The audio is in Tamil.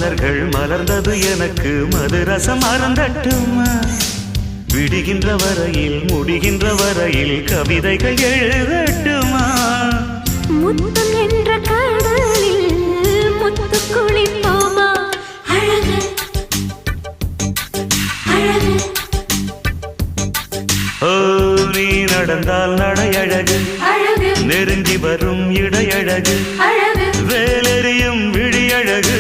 மலர்கள் மலர்ந்தது எனக்கு மதுரசம் அருந்தட்டுமா விடுகின்ற வரையில் முடிகின்ற வரையில் கவிதைகள் எழுதட்டுமா முத்தம் என்ற கடலில் முத்து குளிப்போமா அழகு அழகு ஓ நீ நடந்தால் நடையழகு நெருங்கி வரும் இடையழகு வேலெறியும் விழியழகு